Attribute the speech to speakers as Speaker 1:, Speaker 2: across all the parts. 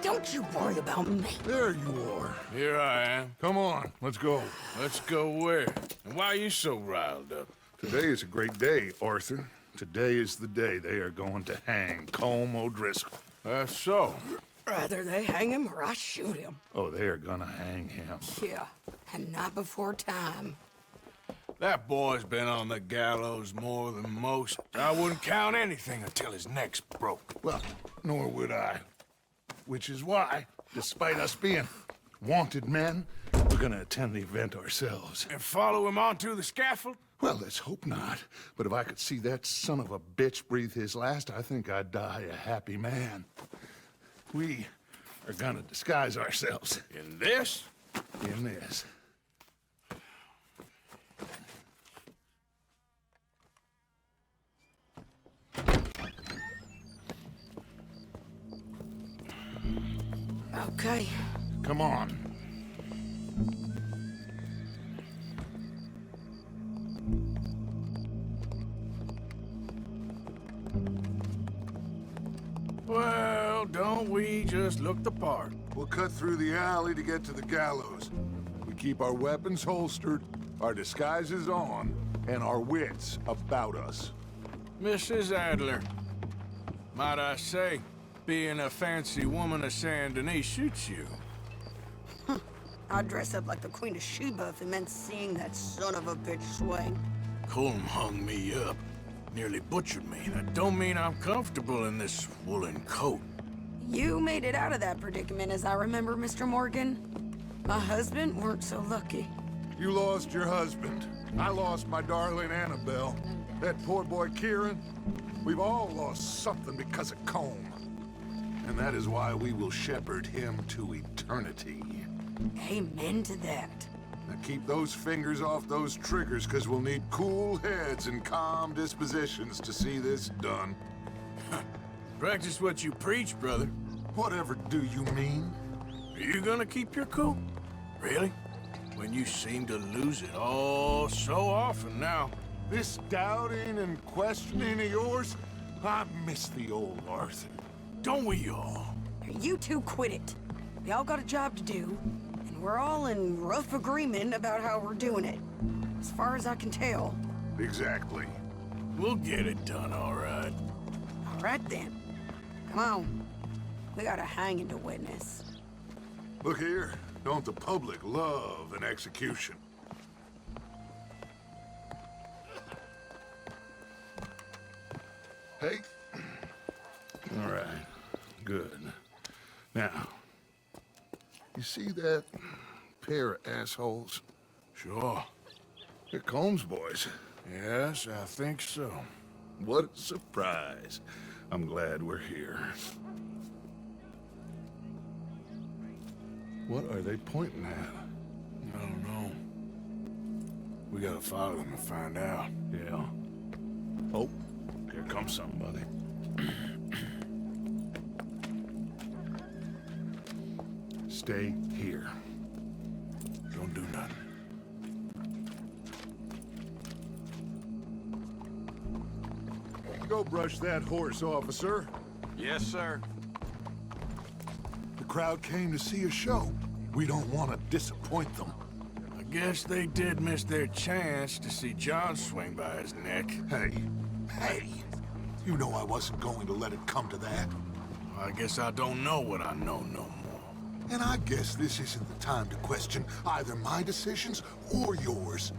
Speaker 1: Don't you worry about me.
Speaker 2: There you are.
Speaker 3: Here I am.
Speaker 2: Come on, let's go.
Speaker 3: Let's go where? And why are you so riled up?
Speaker 2: Today is a great day, Arthur. Today is the day they are going to hang Colm O'Driscoll.
Speaker 3: That's so.
Speaker 1: Rather they hang him or I shoot him.
Speaker 2: Oh, they are gonna hang him.
Speaker 1: Yeah, and not before time.
Speaker 3: That boy's been on the gallows more than most. I wouldn't count anything until his neck's broke.
Speaker 2: Well, nor would I. Which is why, despite us being wanted men, we're gonna attend the event ourselves.
Speaker 3: And follow him onto the scaffold?
Speaker 2: Well, let's hope not. But if I could see that son of a bitch breathe his last, I think I'd die a happy man. We are gonna disguise ourselves
Speaker 3: In this?
Speaker 2: in this.
Speaker 1: Okay.
Speaker 2: Come on.
Speaker 3: Well, don't we just look the part?
Speaker 4: We'll cut through the alley to get to the gallows. We keep our weapons holstered, our disguises on, and our wits about us.
Speaker 3: Mrs. Adler, might I say, being a fancy woman of Saint Denis shoots you.
Speaker 1: I'd dress up like the Queen of Sheba if it meant seeing that son of a bitch swing.
Speaker 3: Colm hung me up, nearly butchered me. That don't mean I'm comfortable in this woolen coat.
Speaker 1: You made it out of that predicament, as I remember, Mr. Morgan. My husband weren't so lucky.
Speaker 4: You lost your husband. I lost my darling Annabelle. That poor boy Kieran. We've all lost something because of Colm. And that is why we will shepherd him to eternity.
Speaker 1: Amen to that.
Speaker 4: Now keep those fingers off those triggers, because we'll need cool heads and calm dispositions to see this done.
Speaker 3: Practice what you preach, brother.
Speaker 4: Whatever do you mean?
Speaker 3: Are you gonna keep your cool? Really? When you seem to lose it all so often now.
Speaker 4: This doubting and questioning of yours, I miss the old Arthur.
Speaker 3: Don't we all?
Speaker 1: You two quit it. We all got a job to do, and we're all in rough agreement about how we're doing it. As far as I can tell.
Speaker 4: Exactly.
Speaker 3: We'll get it done, all right.
Speaker 1: All right then. Come on. We got a hanging to witness.
Speaker 4: Look here, don't the public love an execution?
Speaker 2: Hey. All right. Good. Now, you see that pair of assholes?
Speaker 3: Sure.
Speaker 2: They're Colm's boys.
Speaker 3: Yes, I think so.
Speaker 2: What a surprise. I'm glad we're here. What are they pointing at?
Speaker 3: I don't know. We gotta follow them and find out.
Speaker 2: Yeah. Oh, here comes somebody. Stay here.
Speaker 3: Don't do nothing.
Speaker 4: Go brush that horse, officer.
Speaker 5: Yes, sir.
Speaker 4: The crowd came to see a show. We don't want to disappoint them.
Speaker 3: I guess they did miss their chance to see John swing by his neck.
Speaker 4: Hey, you know I wasn't going to let it come to that.
Speaker 3: I guess I don't know what I know no more.
Speaker 4: And I guess this isn't the time to question either my decisions or yours.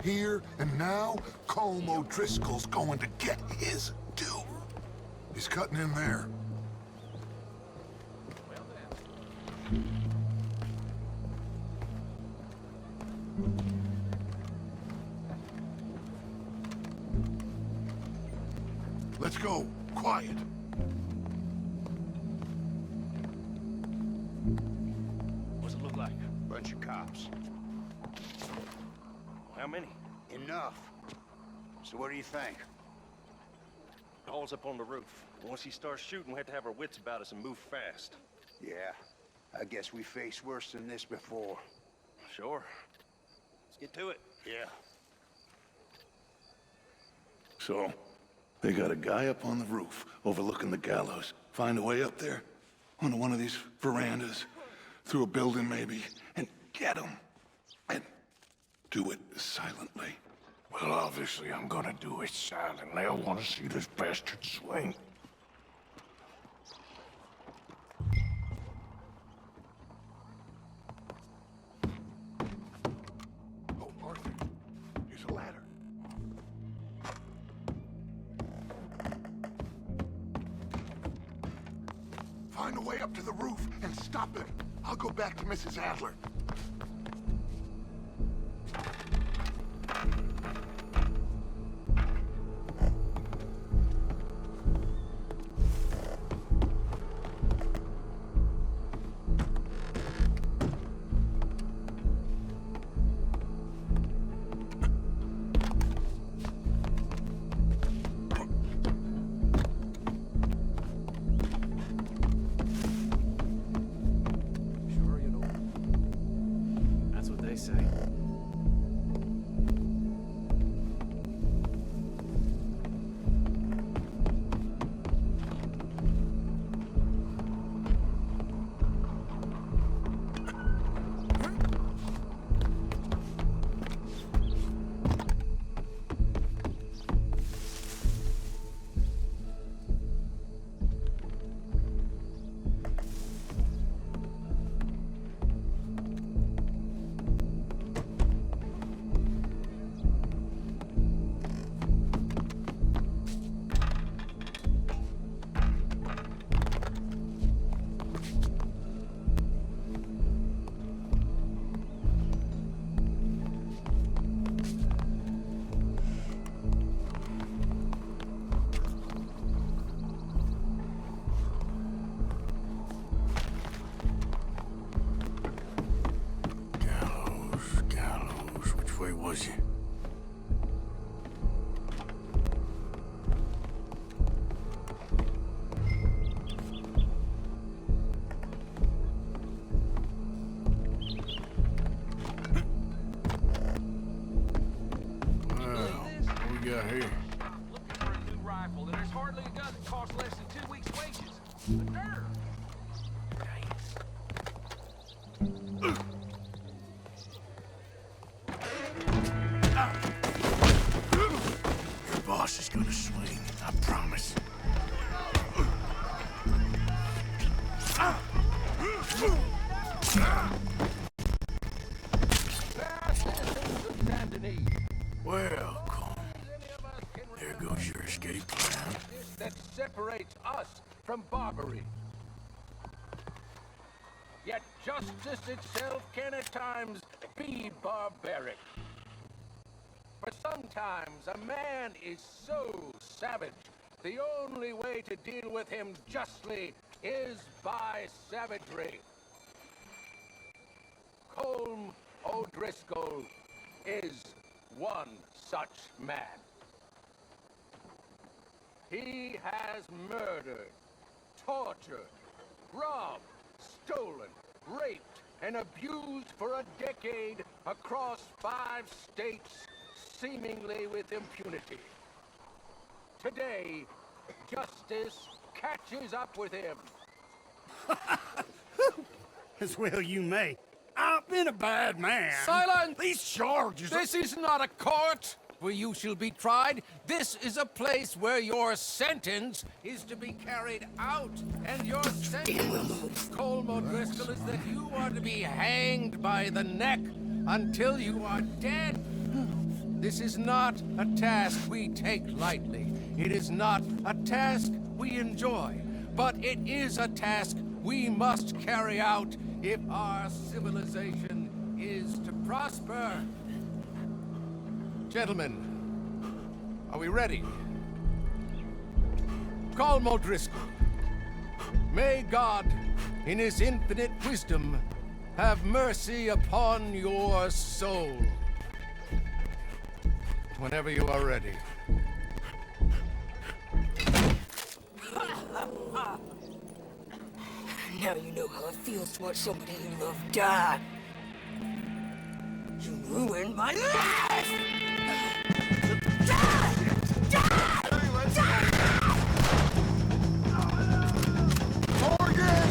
Speaker 4: Here and now, Colm O'Driscoll's going to get his due. He's cutting in there. Let's go. Quiet.
Speaker 5: What's it look like?
Speaker 6: Bunch of cops.
Speaker 5: How many?
Speaker 6: Enough. So what do you think?
Speaker 5: Hall's up on the roof. Once he starts shooting, we have to have our wits about us and move fast.
Speaker 6: Yeah, I guess we faced worse than this before.
Speaker 5: Sure. Let's get to it.
Speaker 6: Yeah.
Speaker 2: So, they got a guy up on the roof overlooking the gallows. Find a way up there? onto one of these verandas, through a building maybe, and get them. And do it silently.
Speaker 3: Well, obviously I'm gonna do it silently. I wanna see this bastard swing.
Speaker 2: Oh, Arthur, here's a ladder. Find a way up to the roof and stop him. I'll go back to Mrs. Adler.
Speaker 7: Sure, you know. That's what they say.
Speaker 3: Gallows, which way was he? Well, what we got here?
Speaker 8: Looking for a new rifle, and there's hardly a gun that costs less than 2 weeks' wages. The nerve!
Speaker 3: Your boss is gonna swing, I promise. Welcome. There goes your escape plan.
Speaker 8: That separates us from Barbary. Yet justice itself can at times be barbaric. For sometimes a man is so savage, the only way to deal with him justly is by savagery. Colm O'Driscoll is one such man. He has murdered, tortured, robbed, stolen, raped, and abused for a decade across 5 states, seemingly with impunity. Today, justice catches up with him.
Speaker 9: As well you may. I've been a bad man.
Speaker 8: Silence!
Speaker 9: These charges...
Speaker 8: This is not a court where you shall be tried. This is a place where your sentence is to be carried out. And your sentence, Colm O'Driscoll, is that you are to be hanged by the neck until you are dead. This is not a task we take lightly. It is not a task we enjoy. But it is a task we must carry out if our civilization is to prosper. Gentlemen, are we ready? Colm O'Driscoll, may God, in his infinite wisdom, have mercy upon your soul. Whenever you are ready.
Speaker 1: Now you know how it feels to watch somebody you love die. You ruined my life!
Speaker 2: Morgan!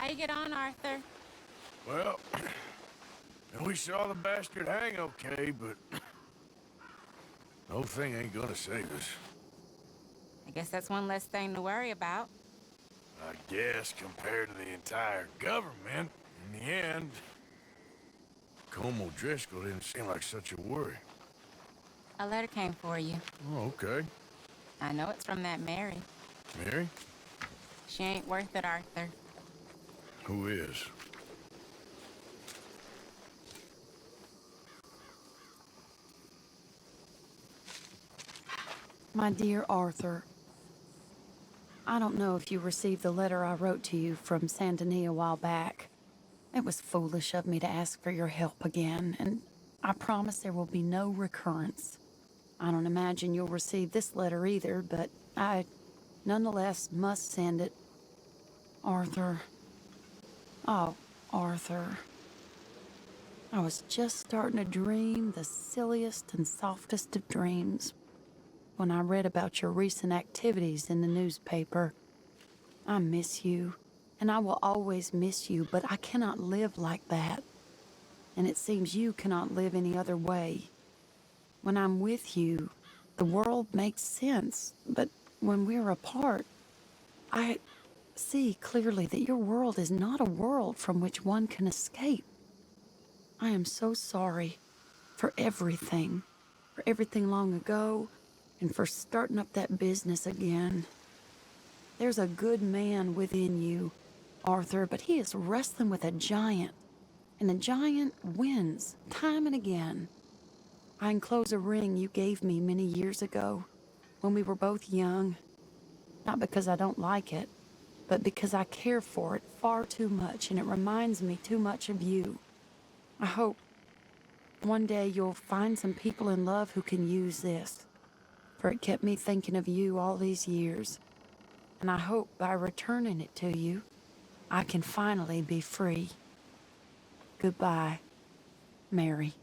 Speaker 10: you get on, Arthur?
Speaker 3: Well, we saw the bastard hang okay, but the whole thing ain't gonna save us.
Speaker 10: I guess that's one less thing to worry about.
Speaker 3: I guess compared to the entire government, in the end, Colm O'Driscoll didn't seem like such a worry.
Speaker 10: A letter came for you.
Speaker 3: Oh, okay.
Speaker 10: I know it's from that Mary.
Speaker 3: Mary?
Speaker 10: She ain't worth it, Arthur.
Speaker 3: Who is?
Speaker 11: My dear Arthur, I don't know if you received the letter I wrote to you from Saint Denis a while back. It was foolish of me to ask for your help again, and I promise there will be no recurrence. I don't imagine you'll receive this letter either, but I nonetheless must send it. Arthur. Oh, Arthur. I was just starting to dream the silliest and softest of dreams when I read about your recent activities in the newspaper. I miss you, and I will always miss you, but I cannot live like that. And it seems you cannot live any other way. When I'm with you, the world makes sense, but when we're apart, I see clearly that your world is not a world from which one can escape. I am so sorry for everything long ago, and for starting up that business again. There's a good man within you, Arthur, but he is wrestling with a giant, and the giant wins time and again. I enclose a ring you gave me many years ago when we were both young, not because I don't like it, but because I care for it far too much, and it reminds me too much of you. I hope one day you'll find some people in love who can use this, for it kept me thinking of you all these years, and I hope by returning it to you, I can finally be free. Goodbye, Mary.